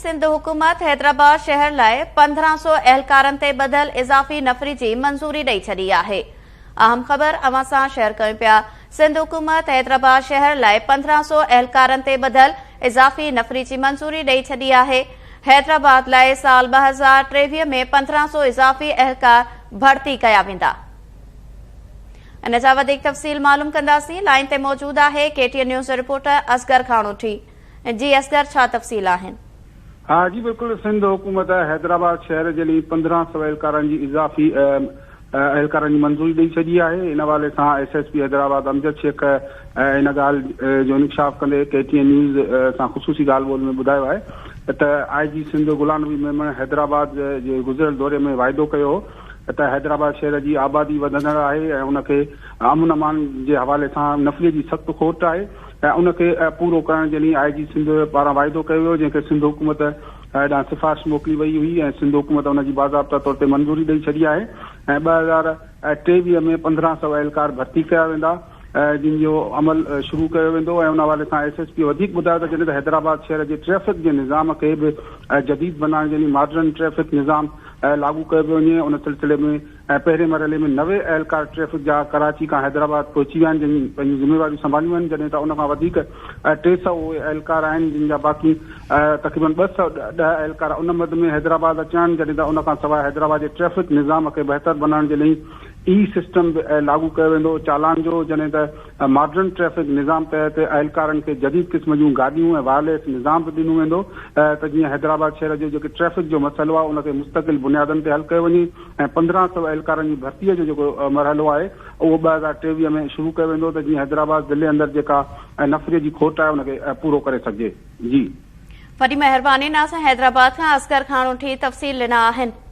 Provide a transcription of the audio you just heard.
सिंध हुकूमत हैदराबाद शहर लाइ 1500 एहलकारनि ते ॿधल इज़ाफ़ी नफ़री जी मंज़ूरी ॾेई छॾी आहे। अहम ख़बर अवां सां शेयर कयूं पिया। सिंध हुकूमत हैदराबाद शहर लाइ 1500 एहलकारनि ते ॿधल इज़ाफ़ी नफ़री जी मंज़ूरी ॾेई छॾी आहे। हैदराबाद लाइ साल 2023 में 1500 इज़ाफ़ी एहलकार भर्ती कया वेंदा। इन जा वधीक तफ़सील मालूम कंदासीं। लाइन ते मौजूद आहे KTN न्यूज़ रिपोर्टर असगर खानोठी। जी असगर, छा तफ़सील आहिनि? हाँ जी, बिल्कुल। सिंध हुकूमत हैदराबाद शहर जे लिए 1500 एहलकारनि जी इज़ाफ़ी एहलकारनि जी मंज़ूरी ॾेई छॾी आहे। इन हवाले सां SSP हैदराबाद अमजद शेख इन ॻाल्हि जो इंकशाफ़ कंदे KTN न्यूज़ सां ख़ुसूसी ॻाल्हि ॿोल में ॿुधायो आहे त IG सिंध गुलाम नबी मेमन हैदराबाद जे गुज़िरियल दौरे में वाइदो कयो हो त हैदराबाद शहर जी आबादी वधंदड़ आहे ऐं उनखे अमन अमान जे हवाले सां नफ़रीअ जी सख़्तु खोट आहे ऐं उनखे पूरो करण जे लाइ IG सिंध पारां वाइदो कयो वियो, जंहिंखे सिंध हुकूमत ॾांहुं सिफ़ारिश मोकिली वई हुई ऐं सिंध हुकूमत उनजी बाज़ाब्ता तौर ते मंज़ूरी ॾेई छॾी आहे ऐं 2023 में 1500 एहलकार भर्ती कया वेंदा, जिन जो अमल शुरू कयो वेंदो ऐं उन हवाले सां SSP वधीक ॿुधायो त जॾहिं त हैदराबाद शहर जे ट्रैफ़िक जे निज़ाम खे बि जदीद बनाइण जे लाइ मॉडर्न ट्रैफ़िक निज़ाम लागू कयो पियो वञे। उन सिलसिले में पहिरें मरहले में 90 एहलकार ट्रैफ़िक जा कराची खां हैदराबाद पहुची विया आहिनि, जिन पंहिंजी ज़िम्मेवारियूं संभालियूं आहिनि, जॾहिं त उन खां वधीक 300 उहे एहलकार आहिनि जिन जा बाक़ी तक़रीबन 210 एहलकार उन मद में हैदराबाद अचा आहिनि, जॾहिं त उन खां सवाइ हैदराबाद जे ट्रैफ़िक निज़ाम खे बहितर बनाइण जे लाइ सिस्टम लागू कयो वेंदो चालान जो, जॾहिं त मॉडर्न ट्रैफ़िक निज़ाम तहत एहलकारनि खे जदीद क़िस्म जूं गाॾियूं ऐं वायरलेस निज़ाम बि ॾिनो वेंदो त जीअं हैदराबाद शहर जो जेको ट्रैफ़िक जो मसइलो आहे उनखे मुस्तक़िल बुनियादनि ते हल कयो वञे ऐं 1500 एहलकारनि जी भर्तीअ जो जेको मरहलो आहे उहो 2023 में शुरू कयो वेंदो त जीअं हैदराबाद ज़िले अंदरि जेका नफ़रीअ जी खोट आहे उनखे पूरो करे सघिजे। जी, वॾी महिरबानी। नाज़ हैदराबाद खां असगर खानोठी तफ़सील ॾिना आहिनि।